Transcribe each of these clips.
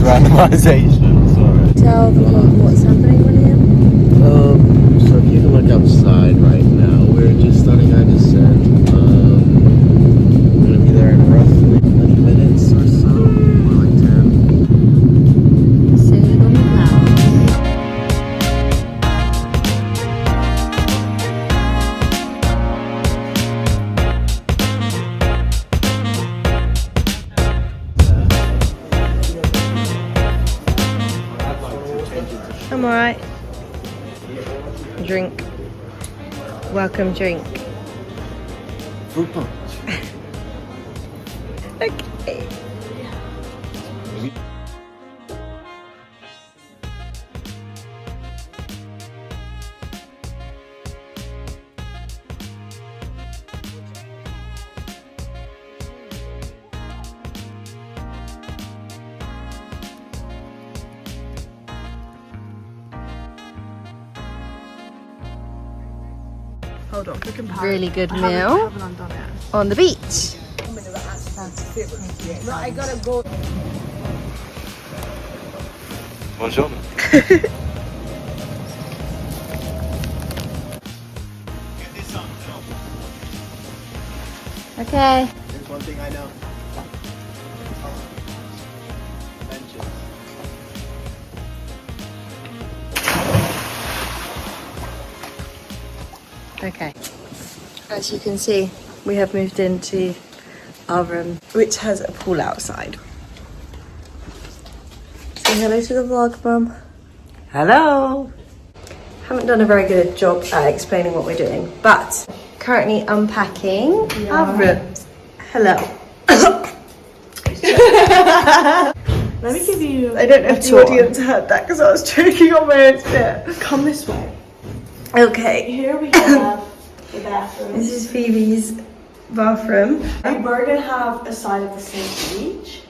randomisation. Sorry. Tell the vlog what's happening, William. So if you can look outside right now, we're just starting our descent. We're gonna be there in roughly 20 minutes or so, or like 10. Sailing on the clouds. I'm alright. Drink. Welcome drink. Fruit punch. Okay. Hold on, for comparison. Really good I meal haven't undone it. on the beach. I gotta go. Bonjour. Okay. Here's one thing I know. Okay. As you can see, we have moved into our room, which has a pool outside. Say hello to the vlog, Mum. Hello. Haven't done a very good job at explaining what we're doing, but currently unpacking our rooms. Hello. Let me give you. I don't know if the audience heard that because I was choking on my own spit. Come this way. Okay. Here we have the bathroom. This is Phoebe's bathroom. We were gonna have a side of the sink each,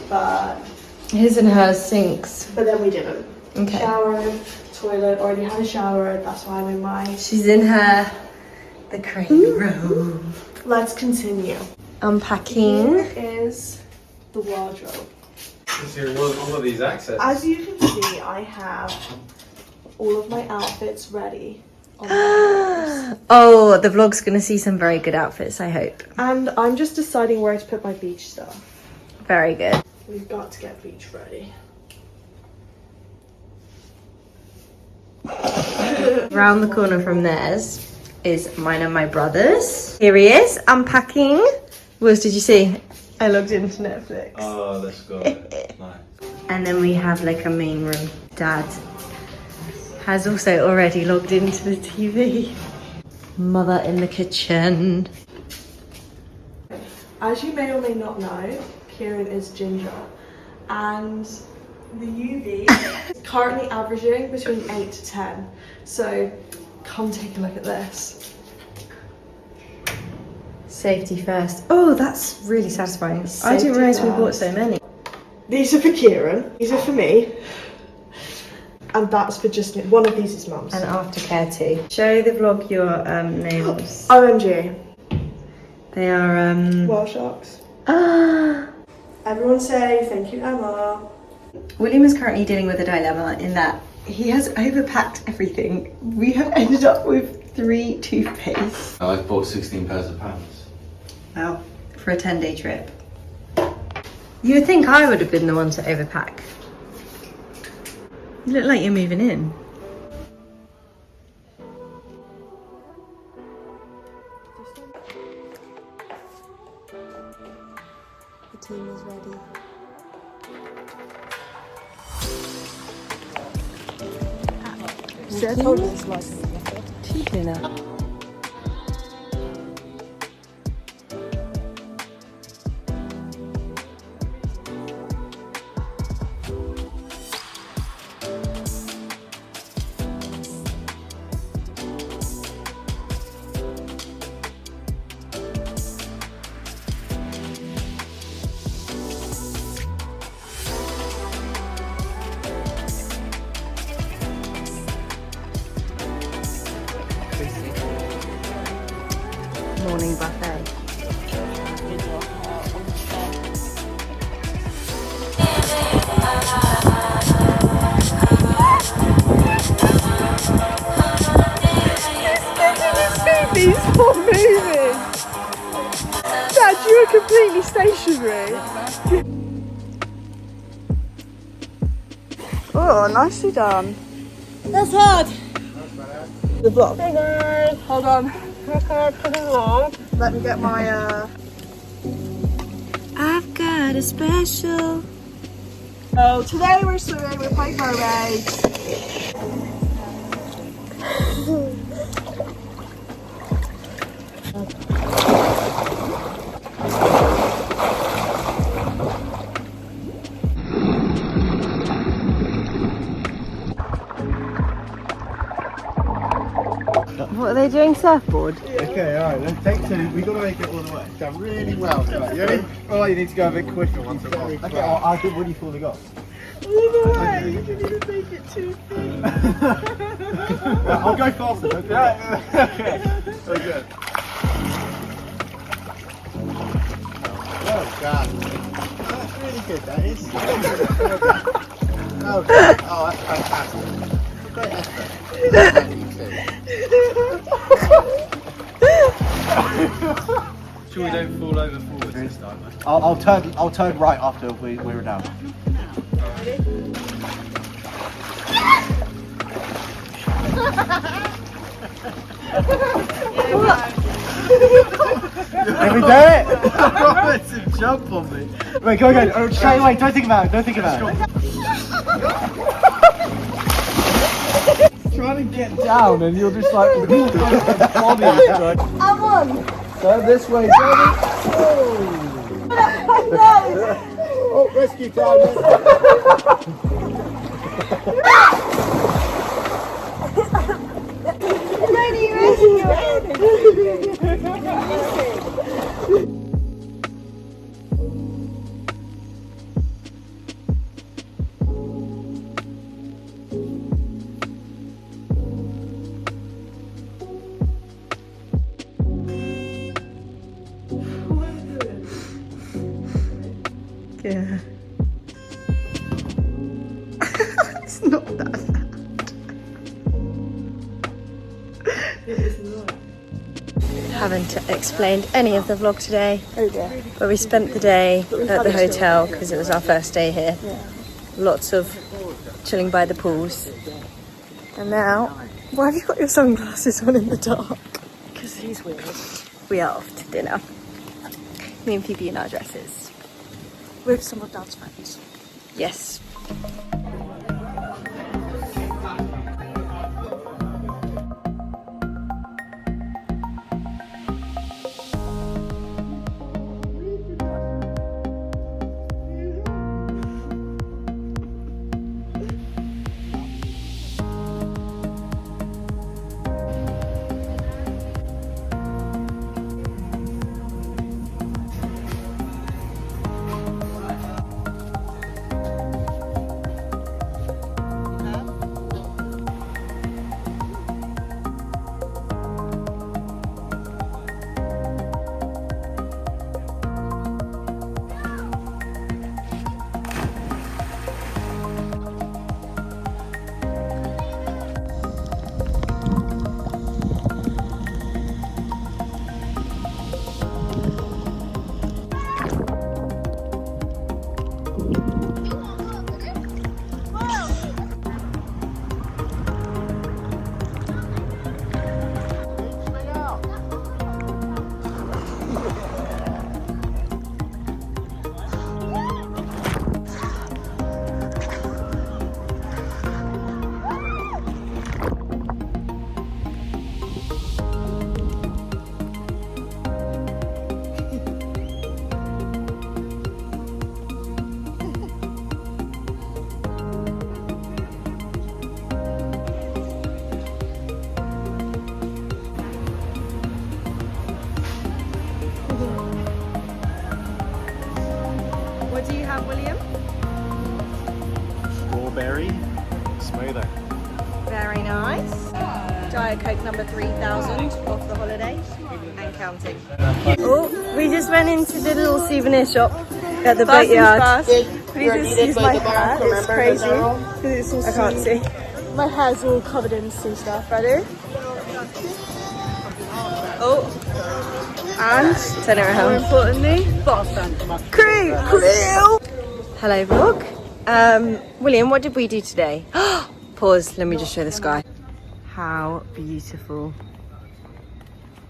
but His and hers sinks. then we didn't. Okay. Shower, toilet. Already had a shower. That's why I'm in mine. She's in the crane room. Let's continue. Unpacking. Here is the wardrobe. Let's hear all of these accents. As you can see, I have all of my outfits ready. On my Oh, the vlog's gonna see some very good outfits, I hope. and I'm just deciding where to put my beach stuff. Very good. We've got to get beach ready. Round the corner from theirs is mine and my brother's. Here he is, unpacking. What else did you see? I logged into Netflix. Oh, let's go. Nice. And then we have like a main room. Dad has also already logged into the TV. Mother in the kitchen. As you may or may not know, Kieran is ginger, and the UV is currently averaging between 8 to 10. So come take a look at this. Safety first. Oh, that's really satisfying. I Safety didn't realise we first. bought so many. These are for Kieran, these are for me, and that's for just me. One of these is Mum's. And aftercare too. Show the vlog your nails. OMG. They are Whale sharks. Ah. Everyone say thank you, Emma. William is currently dealing with a dilemma in that he has overpacked everything. We have ended up with 3 toothpastes. I've bought 16 pairs of pants. Wow. For a 10-day trip. You would think I would have been the one to overpack. You look like you're moving in. The team is ready. See, I told you this was Tea dinner. Morning buffet. be stationary. Oh, nicely done. That's hard. The vlog. Hey guys. Hold on. Let me get my I've got a special. So today we're swimming, we're playing barbados. What are they doing? Surfboard? Okay, alright, let's take two. We've got to make it all the way. Done really well. Right, you ready? Oh, you need to go a bit quicker once in a while. Okay, I'll do what are you falling off? All the way, you didn't make it too big. Right, I'll go faster. Okay. Very good. Oh, God. That's really good, that is. Oh, God. Oh, that's fantastic. Great effort. Thank you too. Sure we don't fall over forwards this time, mate. I'll turn right after we were down. Did we do it? It's a jump on me. Wait, go again. Oh, straight away. Don't think about it. Don't think about it. Trying to get down and you're just like body. I'm on. Turn this way, Johnny. Oh, rescue time. Yeah. It's not that bad. It is not. Haven't explained any of the vlog today, Oh dear. but we spent the day at the hotel because it was our first day here. Lots of chilling by the pools. And now, why have you got your sunglasses on in the dark? Because he's weird. We are off to dinner. Me and Phoebe in our dresses. With some of Dad's friends. Yes. What do you have, William? Strawberry smoother. Very nice. Diet Coke number 3,000 off the holiday and counting. Oh, we just went into the little souvenir shop at the Boatyard. Please excuse my hair, it's crazy. It's all I can't see. My hair's all covered in sea stuff. Ready? Oh, And turn it around. More importantly, crew. Hello vlog. William, what did we do today? Pause, let me just show the sky. How beautiful.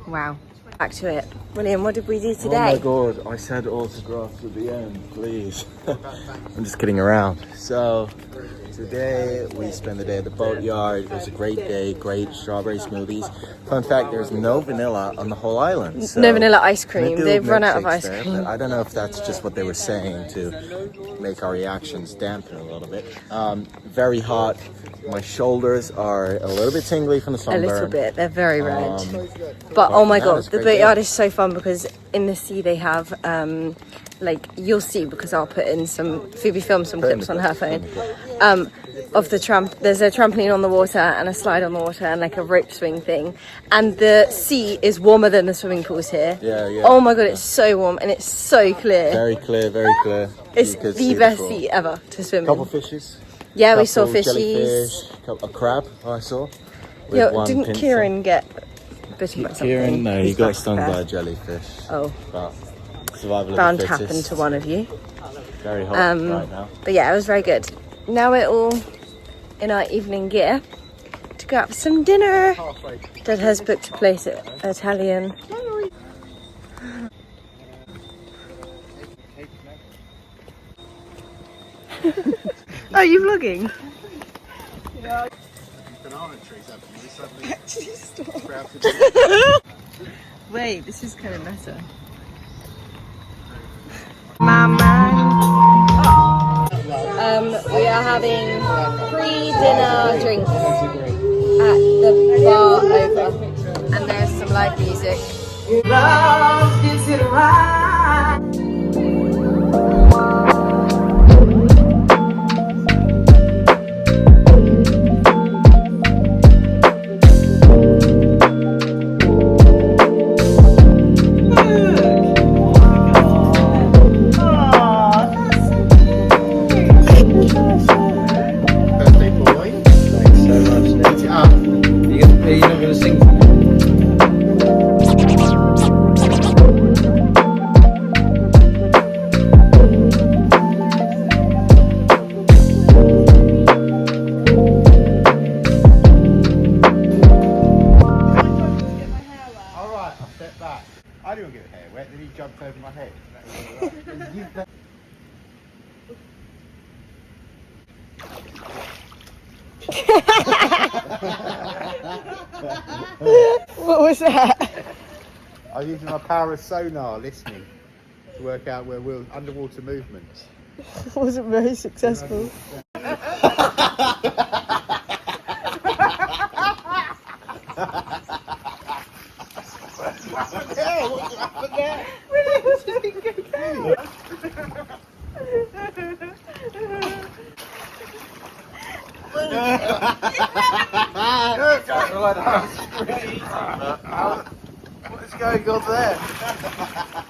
Wow. Back to it. William, what did we do today? Oh my god, I said autographs at the end, please. I'm just kidding around. So, today we spent the day at the Boatyard. It was a great day, great strawberry smoothies. Fun fact, there's no vanilla on the whole island. So No vanilla ice cream. maybe They've run out of milkshakes ice there, cream. but I don't know if that's just what they were saying to make our reactions dampen a little bit. Very hot. My shoulders are a little bit tingly from the A sunburn. little bit. They're very red. But oh my no, god, it's a the great Boatyard day. is so fun because in the sea they have like you'll see because I'll put in some Phoebe filmed some clips on her phone of the there's a trampoline on the water and a slide on the water and like a rope swing thing, and the sea is warmer than the swimming pools here. Yeah, yeah. Oh my god, it's so warm and it's so clear. Very clear, very clear. It's You could the see best full. sea ever to swim Couple in. fishes. Yeah, we saw Couple fishies. jellyfish, a crab I saw. with Yo, one didn't pincer. Kieran get bitten by something? Kieran, no, he He's got back stung there. by a jellyfish. Oh, But survival bound of to the fittest. happen to one of you. Very hot right now. But yeah, it was very good. Now we're all in our evening gear to go out for some dinner. Dad has booked a place at Italian. Are you vlogging? Banana trees haven't Wait, this is kind of better. We are having free dinner drinks at the bar over, and there's some live music. Birthday boy. Thanks so much. Lift it up. You're not going to sing for me? Alright, I'll step back. I didn't get hair wet, then he jumped over my head. What was that? I was using my power of sonar listening to work out where we're underwater movements. Wasn't very successful. What's going on there?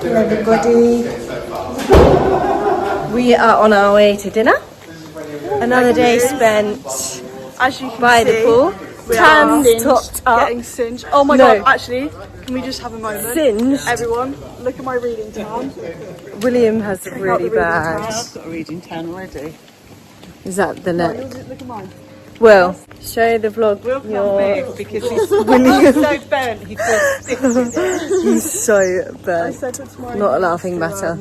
Hello everybody. We are on our way to dinner. Another day spent As you can by the see, pool. we are Tans singed, topped up. getting singed. Oh my No. god, actually, can we just have a moment? Singed. Everyone, look at my reading tan. William has Check out really the reading bad. tan. I've got a reading tan already. Is that the No, neck? look at mine. Will, show the vlog. Will can't Your... move because he's so burnt he feels sick with it. He's so burnt. Not a laughing matter.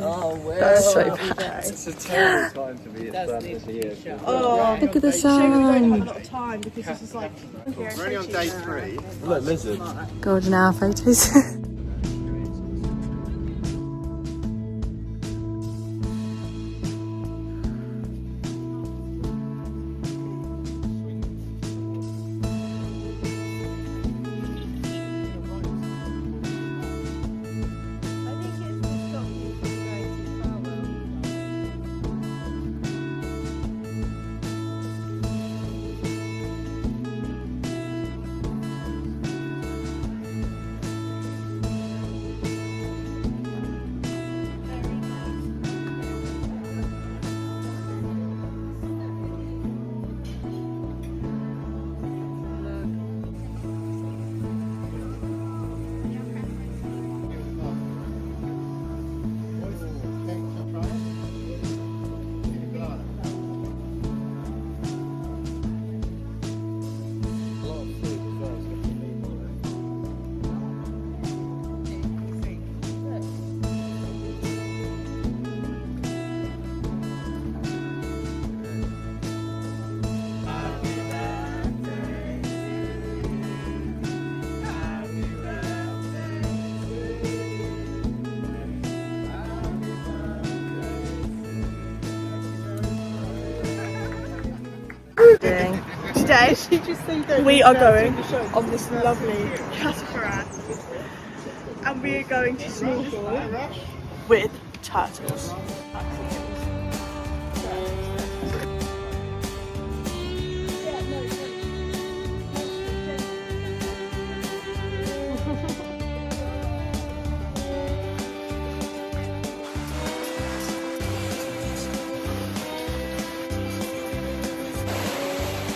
That's so bad. It's a terrible time to be at Bradford here. Oh, Look at the shame we don't have a sun. lot of time because this is like. We're only on day 3. Look, lizard. Golden hour photos. Today, we are going on this lovely Catamaran and we are going to snorkel with turtles.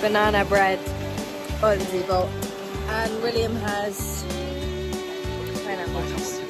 Banana bread, Bonzi bolt, and William has pineapple juice.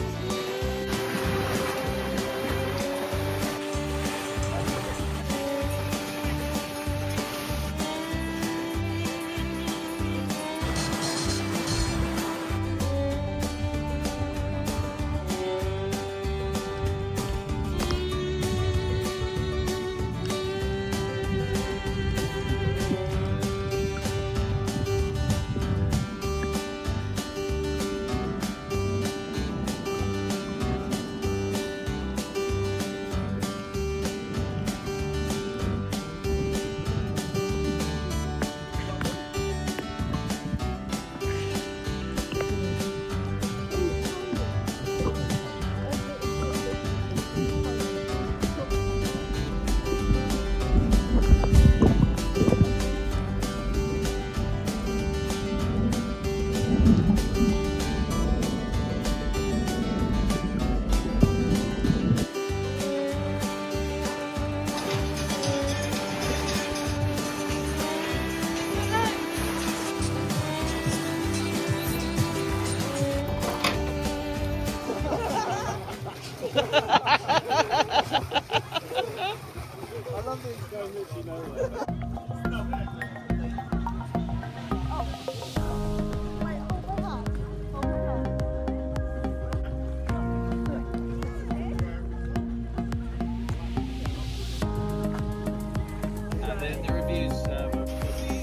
The reviews were pretty.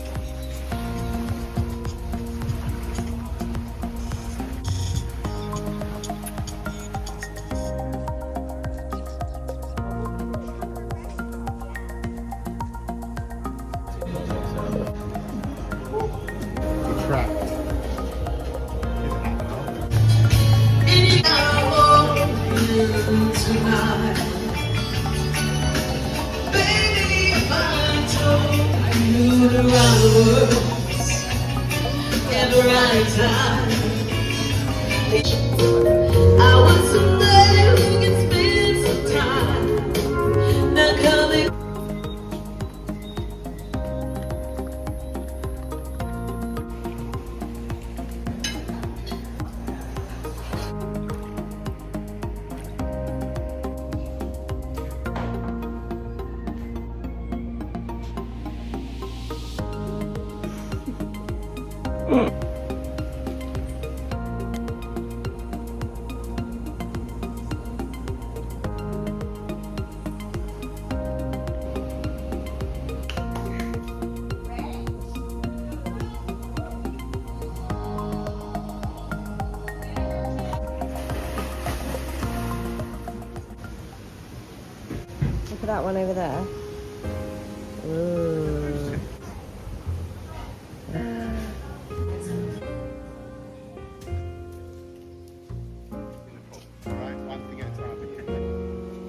We're trapped. that one over there. Ooh. Right, one thing at a time.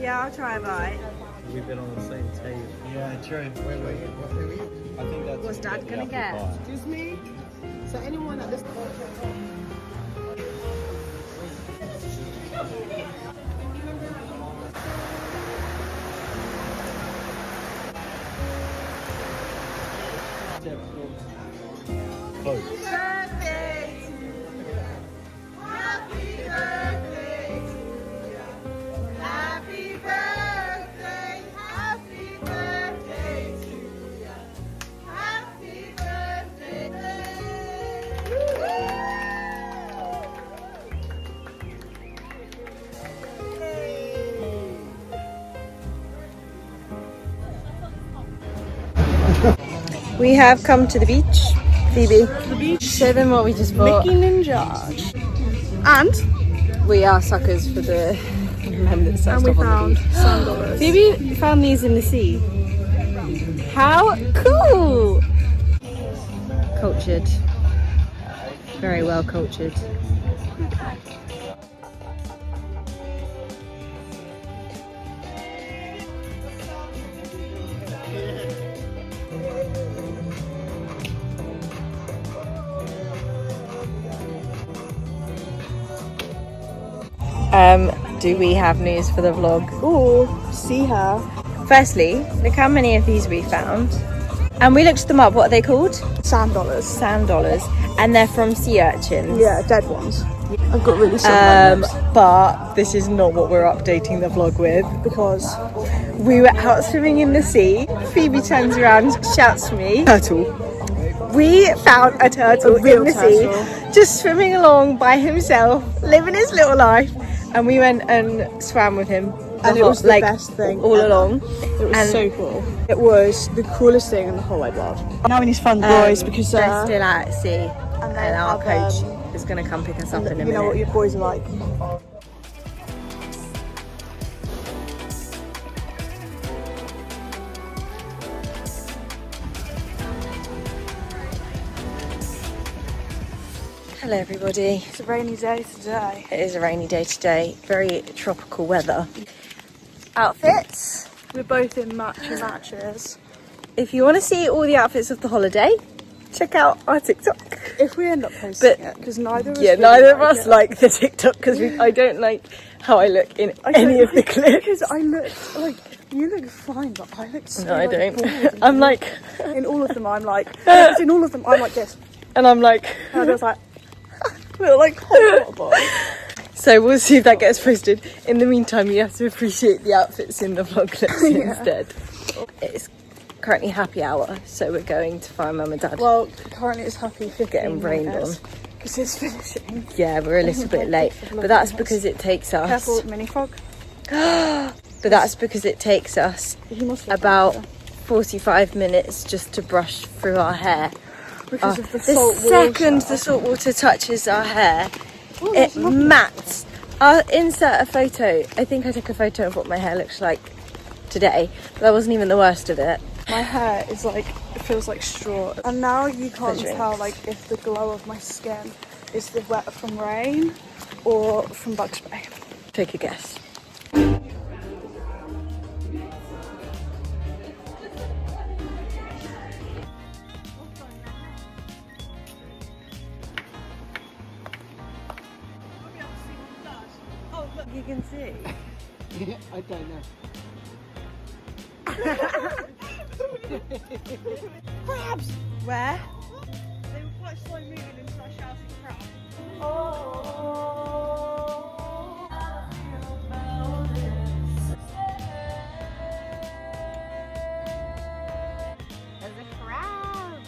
Yeah, I'll try a bite. We've been on the same table. Yeah, true. Where were you? What were you? I think that's What's Dad gonna get? Excuse me? So anyone at this We have come to the beach. Phoebe, the beach. Show them what we just bought. Mickey Ninja. And We are suckers for the men that set we stuff on found the beach. $7. Phoebe found these in the sea. How cool! Cultured. Very well cultured. Do we have news for the vlog? Ooh, see her. Firstly, look how many of these we found. And we looked them up. What are they called? Sand dollars. Sand dollars. And they're from sea urchins. Yeah, dead ones. I've got really some But this is not what we're updating the vlog with. because We were out swimming in the sea. Phoebe turns around, shouts to me, "Turtle." We found a turtle real in the turtle. sea, just swimming along by himself, living his little life. And we went and swam with him. And it was the best thing all ever. along. it was And- so cool. It was the coolest thing in the whole wide world. Now we need to find the boys because they're still out at sea, and and they our have, coach is going to come pick us up in a you minute. know what your boys are like. Hello everybody. It's a rainy day today. It is a rainy day today. Very tropical weather. Outfits. We're both in matches. If you want to see all the outfits of the holiday, check out our TikTok. If we end up posting But- it, because neither of us Yeah, really neither of us it. like the TikTok because I don't like how I look in I any don't- of the clips. Because I look like you look fine, but I look so No, I like, don't. bored. I'm like, In all of them, I'm like. In all of them, I'm like this. and I'm like. And I was like. We're like horrible. So we'll see if that gets posted. In the meantime, you have to appreciate the outfits in the vlog clips instead. It's currently happy hour, so we're going to find Mum and Dad. Well, currently it's happy 15 Getting rained minutes because it's finishing. Yeah, we're a little bit late, but that's because it takes us. Careful, mini frog. But that's because it takes us You must look about after. 45 minutes just to brush through our hair. Because of the The salt second water. the salt water touches our hair, Oh, it that's lovely. mats. I'll insert a photo. I think I took a photo of what my hair looks like today. But that wasn't even the worst of it. My hair is like, it feels like straw. And now you can't Drinks. tell like if the glow of my skin is the wet from rain or from bug spray. Take a guess. see? I don't know. Crabs! Where? They were quite slow moving and started shouting crabs. There's a crab.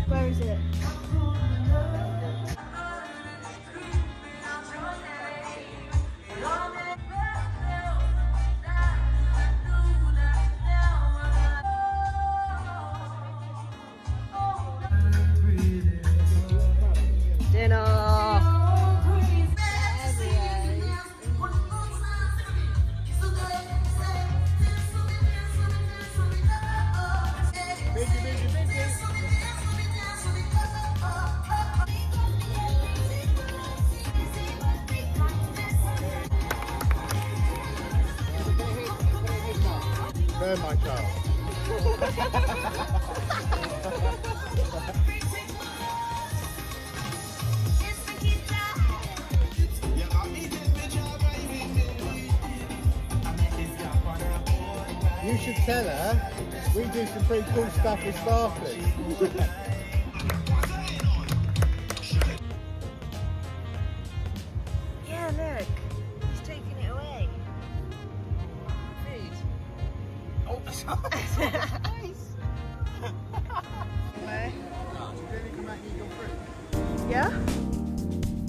Where is it? Burn my child. You should tell her we do some pretty cool stuff with sparklers. Yeah, look. He's taking it away. Food. Oh, nice. Where? Really come out and eat your fruit. Yeah?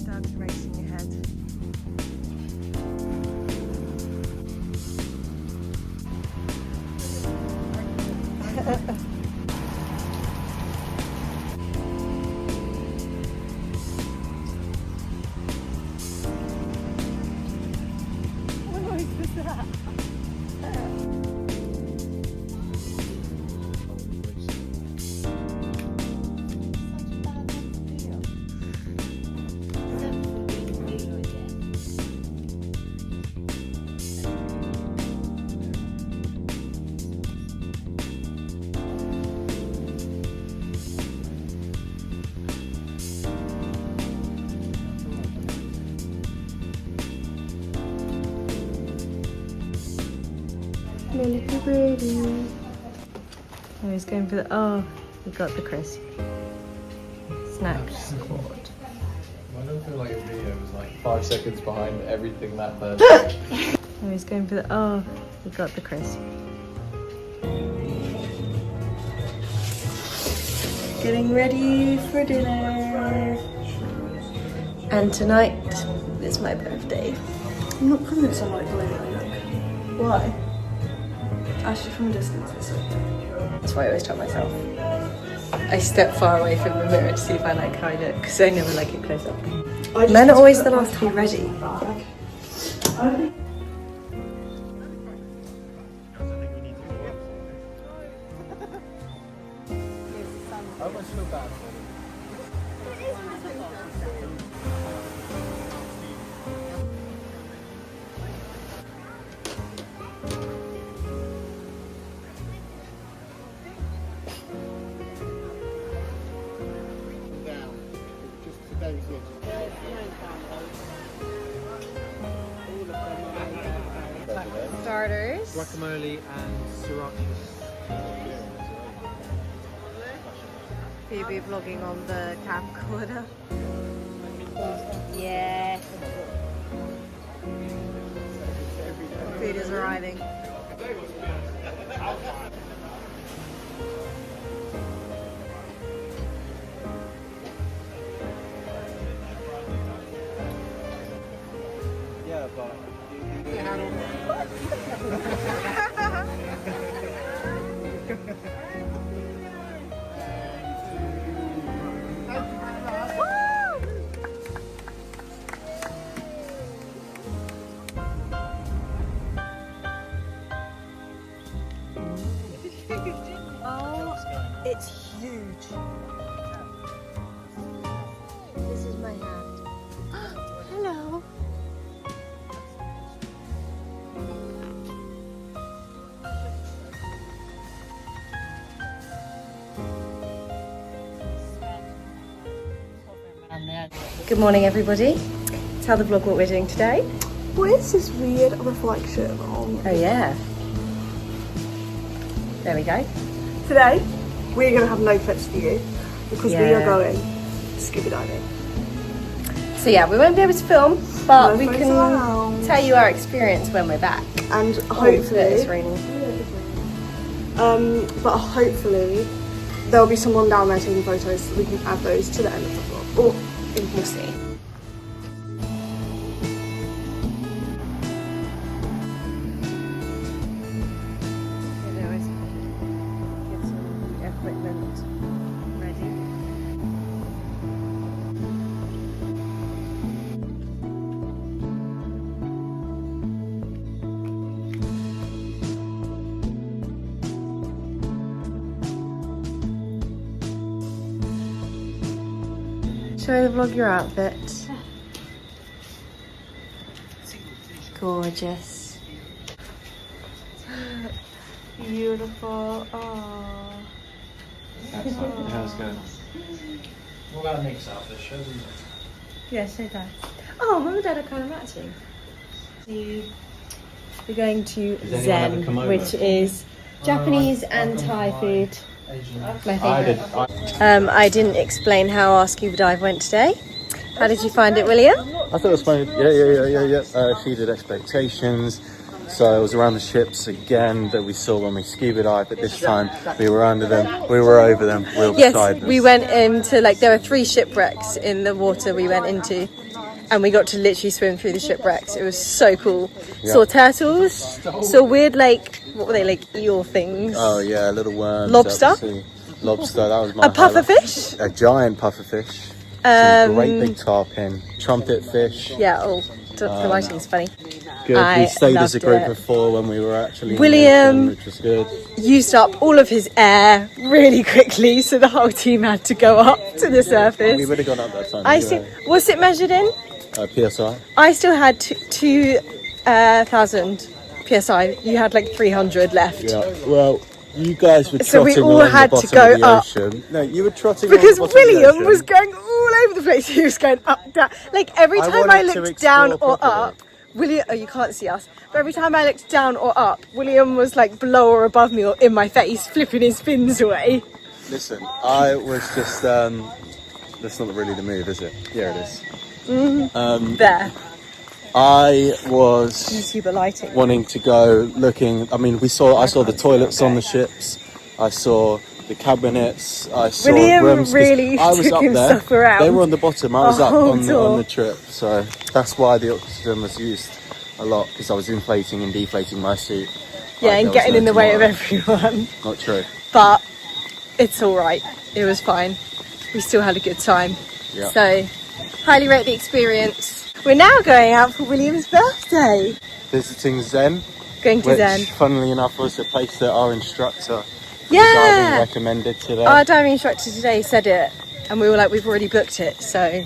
Dog's racing ahead. What noise was that? My little birdie. Oh, he's going for the. Oh, he got the crisp. Snack squad. I don't feel like a video was like 5 seconds behind everything that person. Oh, he's going for the. Oh, he got the crisp. Getting ready for dinner. And tonight is my birthday. I'm not convinced I like the way that I look. Why? Actually, from a distance, it's like... That's why I always tell myself. I step far away from the mirror to see if I like how I look, because I never like it close up. Men are always the last to be ready. I almost feel bad for them. Down. Just today's Starters. Guacamole and sriracha. Phoebe vlogging on the camcorder. Yeah. Food is arriving. Yeah, but Oh, it's huge. This is my hand. Hello. Good morning, everybody. Tell the vlog what we're doing today. What is this weird reflection on? Oh yeah. There we go. Today, we're going to have no clips for you because we are Yeah. going scuba diving. So yeah, we won't be able to film, but No we photos can allowed. tell you our experience when we're back. And It's hopefully, raining. but hopefully, there'll be someone down there taking photos so we can add those to the end of the vlog. Or We'll see. Show the vlog your outfit. Gorgeous. beautiful. Oh. How's it going? What about Nick's outfit? Show them. Yeah, show that. Oh, Mum and Dad are kind of matching. We're going to Does anyone have a Zen, kimono? which is Japanese and Thai food. My I did. favourite. I didn't explain how our scuba dive went today. How did you find it, William? I thought it was fine. Yeah. Exceeded expectations. So it was around the ships again that we saw when we scuba dived, but this time we were under them, we were over them, we were beside Yes, them. we went into, like, there were 3 shipwrecks in the water we went into. And we got to literally swim through the shipwrecks. It was so cool. Yeah. Saw turtles, saw weird, like, what were they, like, eel things? Oh yeah, little worms. Lobster? out to sea. Lobster, that was my A puffer highlight. fish? A giant pufferfish. Some great big tarpon. Trumpet fish. Yeah, the lighting's funny. Good. I We stayed as a loved group it. of 4 when we were actually in the William ocean, which was good. used up all of his air really quickly, so the whole team had to go up to the We surface. would have gone up that time. I anyway. still, what's it measured in? PSI. I still had 2,000 psi. You had like 300 left. Yeah. Well, you guys were trotting So we all along had the to bottom go of the up. ocean. No, you were trotting Because along the bottom of the William ocean. was going all over the place. He was going up, down. Like every I time wanted I to looked explore down or properly. up, William, oh, you can't see us, but every time I looked down or up, William was like below or above me or in my face, flipping his fins away. Listen, I was just. That's not really the move, is it? Yeah, it is. There, I was YouTuber lighting. wanting to go looking. I mean, I saw the toilets on the ships. I saw the cabinets. I saw William rooms. 'Cause really I was took up there. himself around. They were on the bottom. I was the up whole on tour. the trip. So that's why the oxygen was used a lot, because I was inflating and deflating my suit. Yeah, Like, and there getting was in no the way of tomorrow. everyone. Not true. But it's all right. It was fine. We still had a good time. Yeah. So, highly rate the experience. We're now going out for William's birthday. Visiting Zen, Going to which, Zen. funnily enough, was a place that our instructor Yeah. diving recommended today. Our diving instructor today said it, and we were like, we've already booked it, so.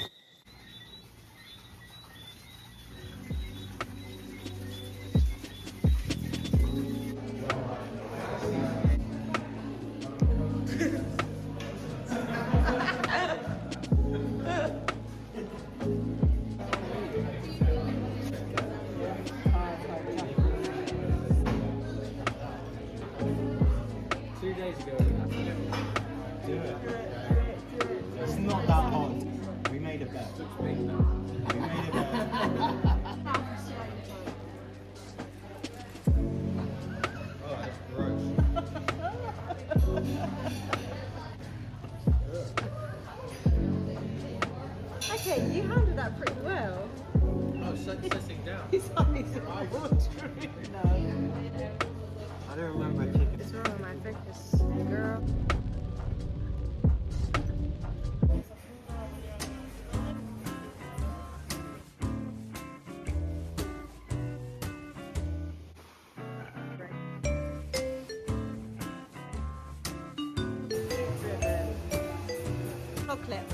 It's not that hard. We made a bet. We made a bet. Okay, you handled that pretty well. Oh, setting down. His eyes are watering. I don't remember kicking. What's wrong with my focus, girl? Clip.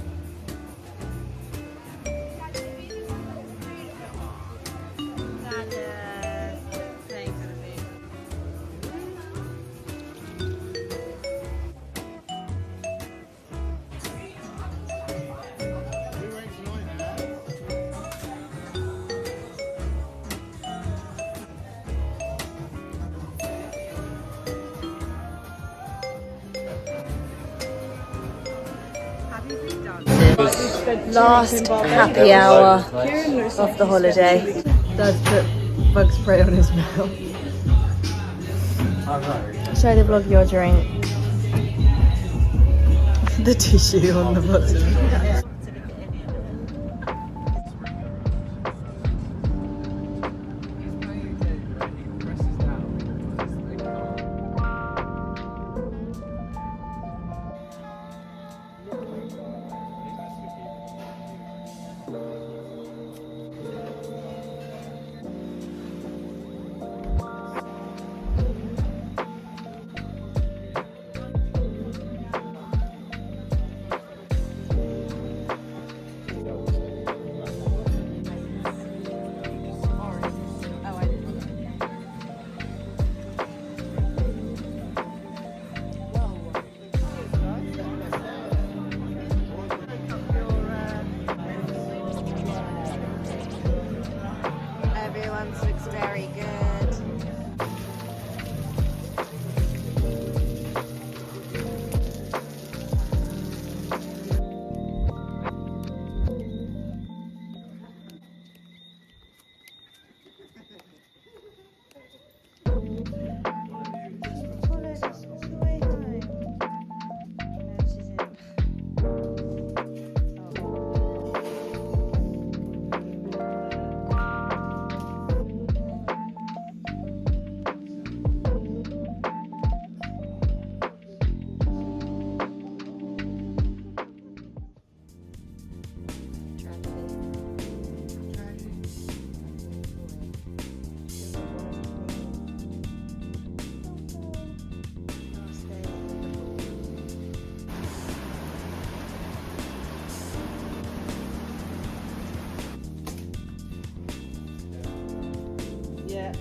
Last happy hour of the holiday. Dad's put bug spray on his mouth. Show the vlog your drink. The tissue on the bottom. Everyone's looks very good. Yeah.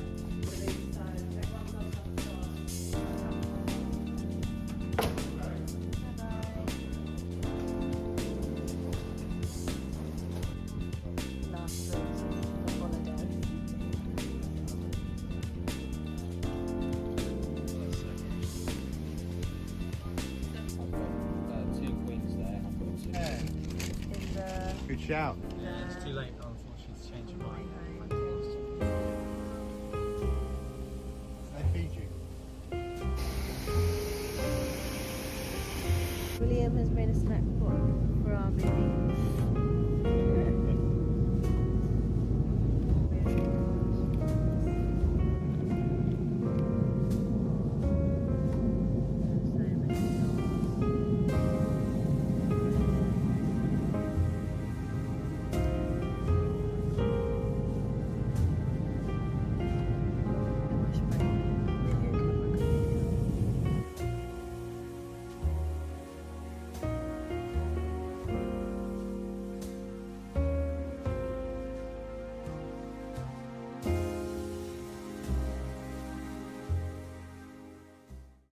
Good shout. It's too late, unfortunately, to change your mind. They feed you. William has made a snack pot for our baby.